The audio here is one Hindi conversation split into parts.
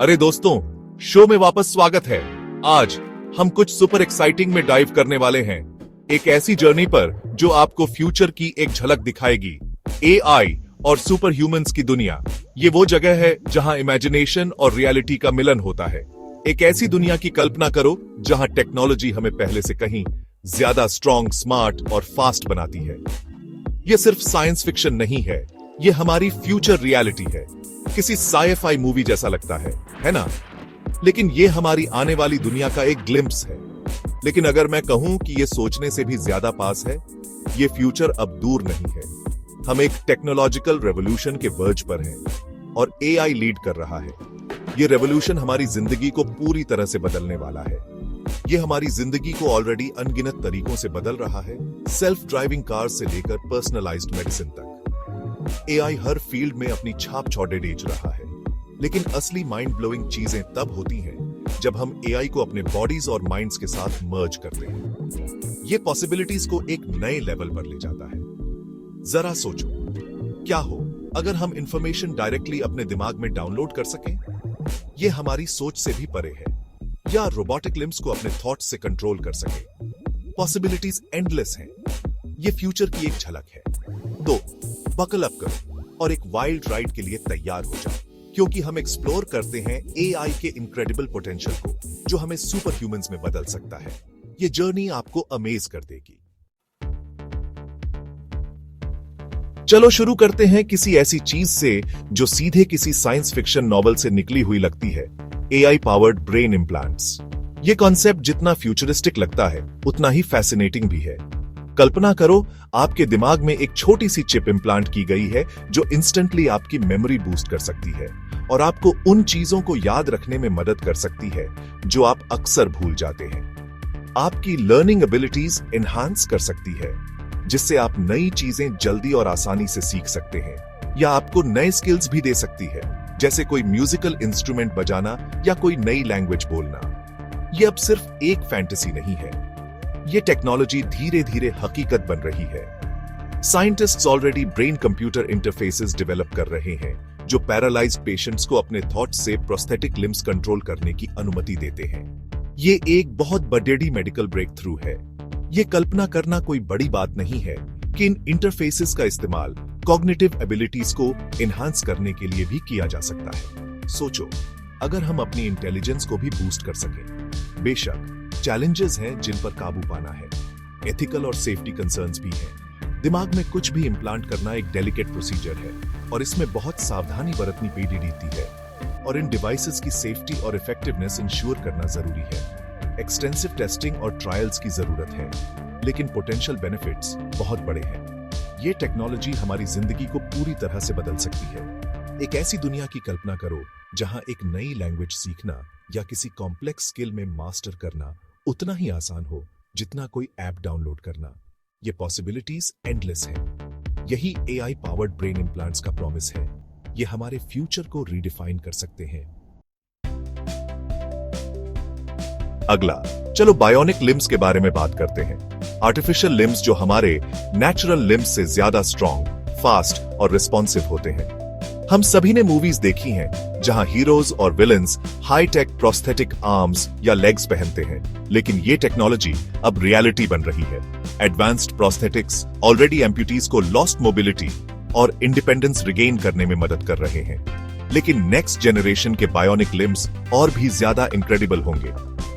अरे दोस्तों, शो में वापस स्वागत है। आज हम कुछ सुपर एक्साइटिंग में डाइव करने वाले हैं, एक ऐसी जर्नी पर जो आपको फ्यूचर की एक झलक दिखाएगी। एआई और सुपर ह्यूमंस की दुनिया, ये वो जगह है जहां इमेजिनेशन और रियलिटी का मिलन होता है। एक ऐसी दुनिया की कल्पना करो जहां टेक्नोलॉजी हमें पहले से कहीं ज्यादा स्ट्रॉन्ग, स्मार्ट और फास्ट बनाती है। ये सिर्फ साइंस फिक्शन नहीं है, ये हमारी फ्यूचर रियलिटी है। किसी साइ-फाई मूवी जैसा लगता है ना? लेकिन ये हमारी आने वाली दुनिया का एक ग्लिम्प्स है। लेकिन अगर मैं कहूं कि ये सोचने से भी ज्यादा पास है, ये फ्यूचर अब दूर नहीं है। हम एक टेक्नोलॉजिकल रेवोल्यूशन के वर्ज पर हैं और एआई लीड कर रहा है। ये रेवोल्यूशन हमारी जिंदगी को पूरी तरह से बदलने वाला है। ये हमारी जिंदगी को ऑलरेडी अनगिनत तरीकों से बदल रहा है, सेल्फ ड्राइविंग कार से लेकर पर्सनलाइज्ड मेडिसिन तक। एआई हर फील्ड में अपनी छाप छोड़ेज रहा है। लेकिन असली माइंड ब्लोइंग चीजें तब होती हैं जब हम एआई को अपने बॉडीज और माइंड्स के साथ मर्ज करते हैं। ये पॉसिबिलिटीज को एक नए लेवल पर ले जाता है। जरा सोचो, क्या हो अगर हम इंफॉर्मेशन डायरेक्टली अपने दिमाग में डाउनलोड कर सकें? ये हमारी सोच से भी परे है। या रोबोटिक लिम्स को अपने थॉट्स से कंट्रोल कर सके। पॉसिबिलिटीज एंडलेस हैं। ये फ्यूचर की एक झलक है। तो बकल अप करो और एक वाइल्ड राइड के लिए तैयार हो जाओ, क्योंकि हम एक्सप्लोर करते हैं एआई के इनक्रेडिबल पोटेंशियल को, जो हमें सुपर ह्यूमंस में बदल सकता है। ये जर्नी आपको अमेज कर देगी। चलो शुरू करते हैं किसी ऐसी चीज से जो सीधे किसी साइंस फिक्शन नॉवल से निकली हुई लगती है, एआई पावर्ड ब्रेन इम्प्लांट्स। ये कॉन्सेप्ट जितना फ्यूचरिस्टिक लगता है, उतना ही फैसिनेटिंग भी है। कल्पना करो, आपके दिमाग में एक छोटी सी चिप इम्प्लांट की गई है जो इंस्टेंटली आपकी मेमोरी बूस्ट कर सकती है और आपको उन चीजों को याद रखने में मदद कर सकती है जो आप अक्सर भूल जाते हैं। आपकी लर्निंग एबिलिटीज एनहांस कर सकती है, जिससे आप नई चीजें जल्दी और आसानी से सीख सकते हैं, या आपको नए स्किल्स भी दे सकती है, जैसे कोई म्यूजिकल इंस्ट्रूमेंट बजाना या कोई नई लैंग्वेज बोलना। ये अब सिर्फ एक फैंटेसी नहीं है, ये टेक्नोलॉजी धीरे धीरे हकीकत बन रही है। Scientists already brain computer interfaces develop कर रहे हैं जो पैरालाइज्ड पेशेंट्स को अपने थॉट्स से प्रोस्थेटिक लिम्स कंट्रोल करने की अनुमति देते हैं। ये एक बहुत बड़ी मेडिकल ब्रेक थ्रू है। ये कल्पना करना कोई बड़ी बात नहीं है कि इन इंटरफेसेस का इस्तेमाल कॉग्निटिव एबिलिटीज को एनहांस करने के लिए भी किया जा सकता है। सोचो, अगर हम अपनी इंटेलिजेंस को भी बूस्ट कर सकें। बेशक चैलेंजेस हैं जिन पर काबू पाना है, एथिकल और सेफ्टी कंसर्न्स भी हैं। दिमाग में कुछ भी इम्प्लांट करना एक डेलिकेट प्रोसीजर है और इसमें बहुत सावधानी बरतनी पड़ती है, और इन डिवाइसेस की सेफ्टी और इफेक्टिवनेस इंश्योर करना जरूरी है। एक्सटेंसिव टेस्टिंग और ट्रायल्स की जरूरत है, लेकिन पोटेंशियल बेनिफिट्स बहुत बड़े हैं। ये टेक्नोलॉजी हमारी जिंदगी को पूरी तरह से बदल सकती है। एक ऐसी दुनिया की कल्पना करो जहां एक नई लैंग्वेज सीखना या किसी कॉम्प्लेक्स स्किल में मास्टर करना उतना ही आसान हो जितना कोई ऐप डाउनलोड करना। ये पॉसिबिलिटीज एंडलेस हैं। यही एआई पावर्ड ब्रेन इम्प्लांट्स का प्रॉमिस है। ये हमारे फ्यूचर को रीडिफाइन कर सकते हैं। अगला, चलो बायोनिक लिम्स के बारे में बात करते हैं। आर्टिफिशियल लिम्स जो हमारे नेचुरल लिम्स से ज्यादा स्ट्रॉन्ग, फास्ट और रिस्पॉन्सिव होते हैं। हम सभी ने मूवीज देखी हैं जहां हीरोज और villains high tech prosthetic arms या लेग्स पहनते हैं, लेकिन ये टेक्नोलॉजी अब रियलिटी बन रही है। एडवांस्ड प्रोस्थेटिक्स ऑलरेडी एम्प्यूटीज को लॉस्ट मोबिलिटी और इंडिपेंडेंस रिगेन करने में मदद कर रहे हैं, लेकिन नेक्स्ट जनरेशन के बायोनिक लिम्स और भी ज्यादा इनक्रेडिबल होंगे।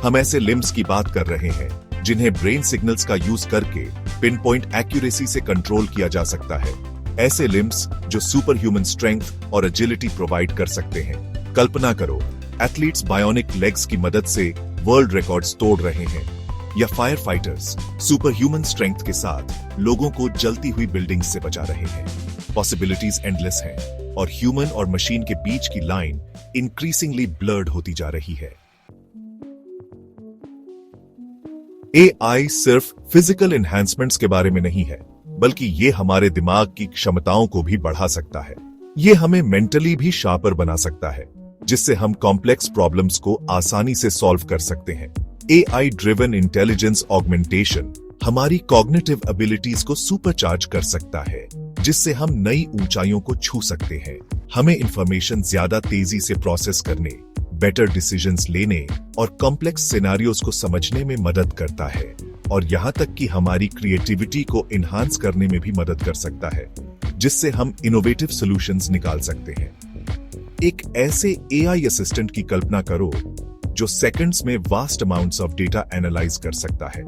हम ऐसे लिम्स की बात कर रहे हैं जिन्हें ब्रेन सिग्नल्स का यूज करके पिन पॉइंट एक्यूरेसी से कंट्रोल किया जा सकता है। ऐसे लिम्स जो सुपर ह्यूमन स्ट्रेंथ और एजिलिटी प्रोवाइड कर सकते हैं। कल्पना करो, एथलीट्स बायोनिक लेग्स की मदद से वर्ल्ड रिकॉर्ड्स तोड़ रहे हैं, या fire fighters super human strength के साथ लोगों को जलती हुई बिल्डिंग्स से बचा रहे हैं। पॉसिबिलिटीज एंडलेस हैं और ह्यूमन और मशीन के बीच की लाइन इंक्रीजिंगली ब्लर्ड होती जा रही है। एआई सिर्फ फिजिकल एनहांसमेंट्स के बारे में नहीं है, बल्कि ये हमारे दिमाग की क्षमताओं को भी बढ़ा सकता है। ये हमें मेंटली भी शार्पर बना सकता है, जिससे हम कॉम्प्लेक्स प्रॉब्लम्स को आसानी से सॉल्व कर सकते हैं। एआई ड्रिवन इंटेलिजेंस ऑगमेंटेशन हमारी कॉग्निटिव एबिलिटीज को सुपरचार्ज कर सकता है, जिससे हम नई ऊंचाइयों को छू सकते हैं। हमें इंफॉर्मेशन ज्यादा तेजी से प्रोसेस करने, बेटर डिसीजंस लेने और कॉम्प्लेक्स सिनेरियोज को समझने में मदद करता है, और यहां तक कि हमारी क्रिएटिविटी को इन्हांस करने में भी मदद कर सकता है, जिससे हम इनोवेटिव सॉल्यूशंस निकाल सकते हैं। एक ऐसे एआई असिस्टेंट की कल्पना करो जो सेकंड्स में vast amounts of data analyse कर सकता है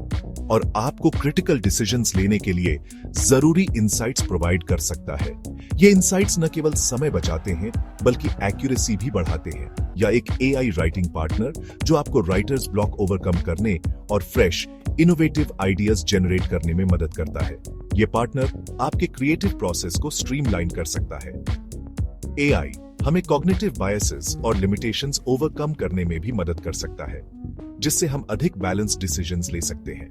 और आपको क्रिटिकल डिसीजंस लेने के लिए जरूरी इंसाइट्स प्रोवाइड कर सकता है। ये इंसाइट्स न केवल समय बचाते हैं बल्कि एक्यूरेसी भी बढ़ाते हैं। या एक एआई राइटिंग पार्टनर जो आपको राइटर्स ब्लॉक ओवरकम करने और फ्रेश इनोवेटिव आइडियाज जनरेट करने में मदद करता है। ये पार्टनर आपके क्रिएटिव प्रोसेस को स्ट्रीमलाइन कर सकता है। एआई हमें कॉग्निटिव बायसेस और लिमिटेशंस ओवरकम करने में भी मदद कर सकता है, जिससे हम अधिक बैलेंस्ड डिसीजंस ले सकते हैं।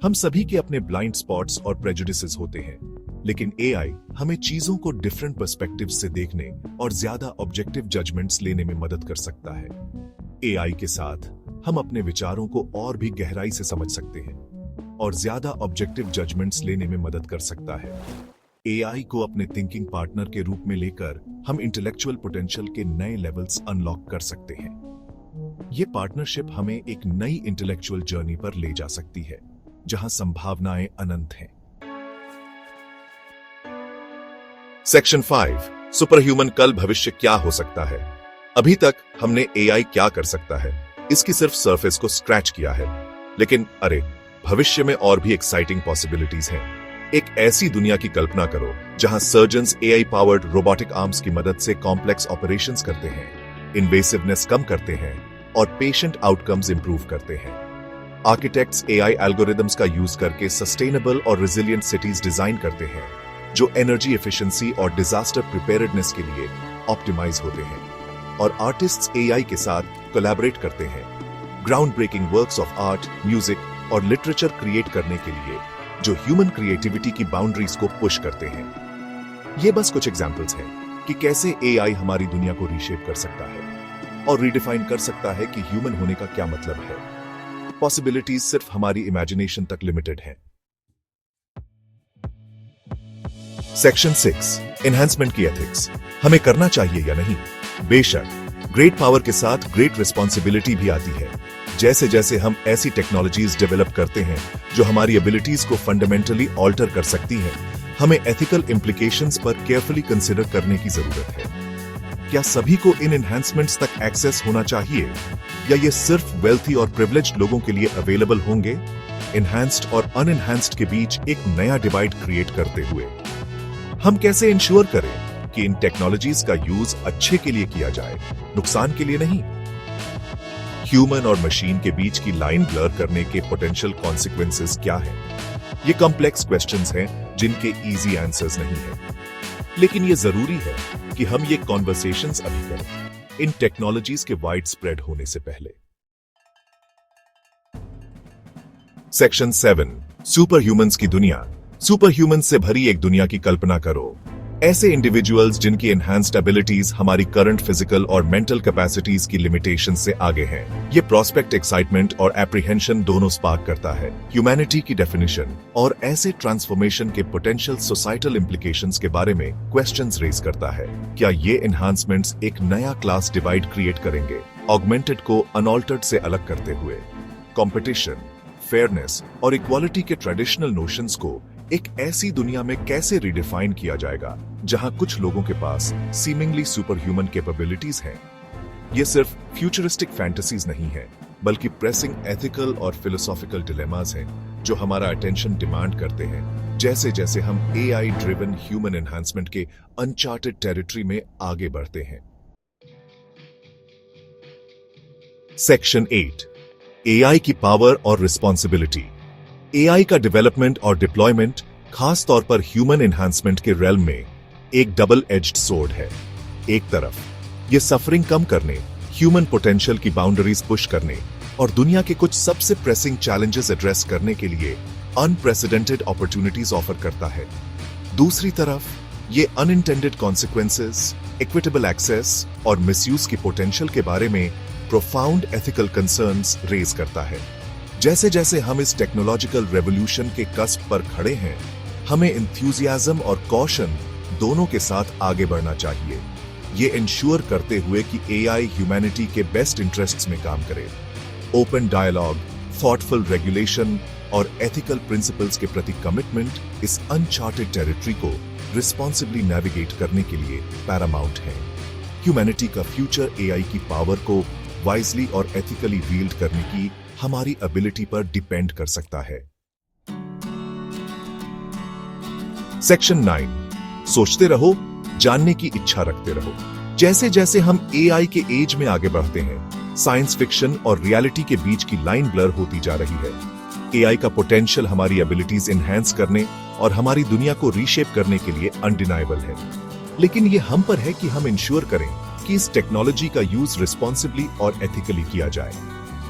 हम सभी के अपने ब्लाइंड स्पॉट्स और प्रेजुडिसेस होते हैं, लेकिन एआई हमें चीजों को डिफरेंट पर्सपेक्टिव से देखने और ज्यादा ऑब्जेक्टिव जजमेंट्स लेने में मदद कर सकता है। एआई के साथ हम अपने विचारों को और भी गहराई से समझ सकते हैं और ज्यादा ऑब्जेक्टिव जजमेंट्स लेने में मदद कर सकता है। एआई को अपने थिंकिंग पार्टनर के रूप में लेकर हम इंटेलेक्चुअल पोटेंशियल के नए लेवल्स अनलॉक कर सकते हैं। ये पार्टनरशिप हमें एक नई इंटेलेक्चुअल जर्नी पर ले जा सकती है, जहां संभावनाएं अनंत हैं। सेक्शन 5 सुपर ह्यूमन कल भविष्य क्या हो सकता है। अभी तक हमने एआई क्या कर सकता है इसकी सिर्फ सरफेस को स्क्रैच किया है, लेकिन अरे भविष्य में और भी एक्साइटिंग पॉसिबिलिटीज हैं। एक ऐसी दुनिया की कल्पना करो जहां surgeons AI powered robotic arms की मदद से कॉम्प्लेक्स ऑपरेशंस करते हैं, इन्वेसिवनेस कम करते हैं और पेशेंट आउटकम्स इंप्रूव करते हैं। आर्किटेक्ट्स एआई एल्गोरिदम्स का यूज करके सस्टेनेबल और रेजिलिएंट सिटीज डिजाइन करते हैं जो एनर्जी एफिशिएंसी और डिजास्टर प्रिपेयर्डनेस के लिए ऑप्टिमाइज होते हैं। और आर्टिस्ट्स एआई के साथ कोलैबोरेट करते हैं ground breaking works of art, music और लिटरेचर क्रिएट करने के लिए जो ह्यूमन क्रिएटिविटी की बाउंड्रीज को पुश करते हैं। ये बस कुछ एग्जांपल्स हैं कि कैसे एआई हमारी दुनिया को रीशेप कर सकता है और रीडिफाइन कर सकता है कि ह्यूमन होने का क्या मतलब है। पॉसिबिलिटीज सिर्फ हमारी इमेजिनेशन तक लिमिटेड हैं। सेक्शन 6 एनहांसमेंट की एथिक्स। हमें करना चाहिए या नहीं? बेशक, ग्रेट पावर के साथ ग्रेट रिस्पॉन्सिबिलिटी भी आती है। जैसे जैसे हम ऐसी टेक्नोलॉजीज डेवलप करते हैं जो हमारी एबिलिटीज को फंडामेंटली ऑल्टर कर सकती हैं, हमें एथिकल इम्प्लीकेशंस पर केयरफुली कंसिडर करने की जरूरत है। क्या सभी को इन एनहांसमेंट्स तक एक्सेस होना चाहिए या ये सिर्फ वेल्थी और प्रिविलेज्ड लोगों के लिए अवेलेबल होंगे? एनहांस्ड और अनएनहांस्ड के बीच एक नया डिवाइड क्रिएट करते हुए हम कैसे इंश्योर करें कि इन टेक्नोलॉजीज का यूज अच्छे के लिए किया जाए, नुकसान के लिए नहीं? ह्यूमन और मशीन के बीच की लाइन ब्लर करने के पोटेंशियल कॉन्सिक्वेंसेस क्या हैं? ये कॉम्प्लेक्स क्वेश्चंस हैं जिनके इजी आंसर्स नहीं हैं, लेकिन ये जरूरी है कि हम ये कॉन्वर्सेशंस अभी करें इन टेक्नोलॉजीज के वाइड स्प्रेड होने से पहले। सेक्शन 7 सुपर ह्यूमंस की दुनिया। सुपर ह्यूमंस से भरी एक दुनिया की कल्पना करो। ऐसे इंडिविजुअल्स जिनकी एनहांस्ड एबिलिटीज हमारी करंट फिजिकल और मेंटल कैपेसिटीज की लिमिटेशन से आगे हैं। ये प्रोस्पेक्ट एक्साइटमेंट और एप्रीहेंशन दोनों स्पार्क करता है। ह्यूमैनिटी की डेफिनेशन और ऐसे ट्रांसफॉर्मेशन के पोटेंशियल सोसाइटल इम्प्लीकेशंस के बारे में क्वेश्चंस रेज करता है। क्या ये एनहांसमेंट्स एक नया क्लास डिवाइड क्रिएट करेंगे, ऑगमेंटेड को अनऑल्टर्ड से अलग करते हुए? कंपटीशन, फेयरनेस और इक्वालिटी के ट्रेडिशनल नोशंस को एक ऐसी दुनिया में कैसे रिडिफाइन किया जाएगा जहां कुछ लोगों के पास सीमिंगली सुपर ह्यूमन कैपेबिलिटीज हैं? ये सिर्फ फ्यूचरिस्टिक फैंटेसीज नहीं है, बल्कि प्रेसिंग एथिकल और फिलोसॉफिकल डिलेमास हैं जो हमारा अटेंशन डिमांड करते हैं जैसे जैसे हम एआई ड्रिवन ह्यूमन एनहांसमेंट के अनचार्टेड टेरिटरी में आगे बढ़ते हैं। सेक्शन 8 एआई की पावर और रिस्पॉन्सिबिलिटी। एआई का डेवलपमेंट और डिप्लॉयमेंट खास तौर पर ह्यूमन एनहांसमेंट के रेल्म में एक डबल एज्ड सोर्ड है। एक तरफ ये सफरिंग कम करने, ह्यूमन पोटेंशियल की बाउंड्रीज पुश करने और दुनिया के कुछ सबसे प्रेसिंग चैलेंजेस एड्रेस करने के लिए अनप्रेसिडेंटेड अपॉर्चुनिटीज ऑफर करता है। दूसरी तरफ ये अनइंटेंडेड कॉन्सिक्वेंसेस, इक्विटेबल एक्सेस और मिसयूज की पोटेंशियल के बारे में प्रोफाउंड एथिकल कंसर्न्स रेज करता है। जैसे जैसे हम इस टेक्नोलॉजिकल रेवोल्यूशन के कस्प पर खड़े हैं, हमें इंथ्यूजियाज्म और कॉशन दोनों के साथ आगे बढ़ना चाहिए। ये इंश्योर करते हुए कि एआई ह्यूमैनिटी के बेस्ट इंटरेस्ट्स में काम करे। ओपन डायलॉग, थॉटफुल रेगुलेशन और एथिकल प्रिंसिपल्स के प्रति कमिटमेंट इस अनचार्टेड टेरिटरी को रिस्पॉन्सिबली नेविगेट करने के लिए पैरामाउंट है। ह्यूमैनिटी का फ्यूचर एआई की पावर को वाइजली और एथिकली wield करने की हमारी एबिलिटी पर डिपेंड कर सकता है। सेक्शन 9, सोचते रहो, जानने की इच्छा रखते रहो। जैसे जैसे हम एआई के एज में आगे बढ़ते हैं, साइंस फिक्शन और रियलिटी के बीच की लाइन ब्लर होती जा रही है। एआई का पोटेंशियल हमारी एबिलिटीज एनहांस करने और हमारी दुनिया को रीशेप करने के लिए अनडिनाइबल है, लेकिन ये हम पर है कि हम इंश्योर करें कि इस टेक्नोलॉजी का यूज रिस्पॉन्सिबली और एथिकली किया जाए।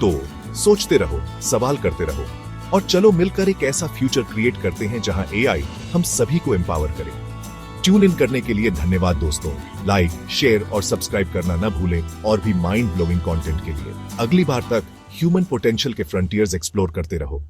तो सोचते रहो, सवाल करते रहो और चलो मिलकर एक ऐसा फ्यूचर क्रिएट करते हैं जहां एआई हम सभी को एम्पावर करे। ट्यून इन करने के लिए धन्यवाद दोस्तों। लाइक, शेयर और सब्सक्राइब करना न भूलें और भी माइंड ब्लोइंग कंटेंट के लिए। अगली बार तक ह्यूमन पोटेंशियल के फ्रंटियर्स एक्सप्लोर करते रहो।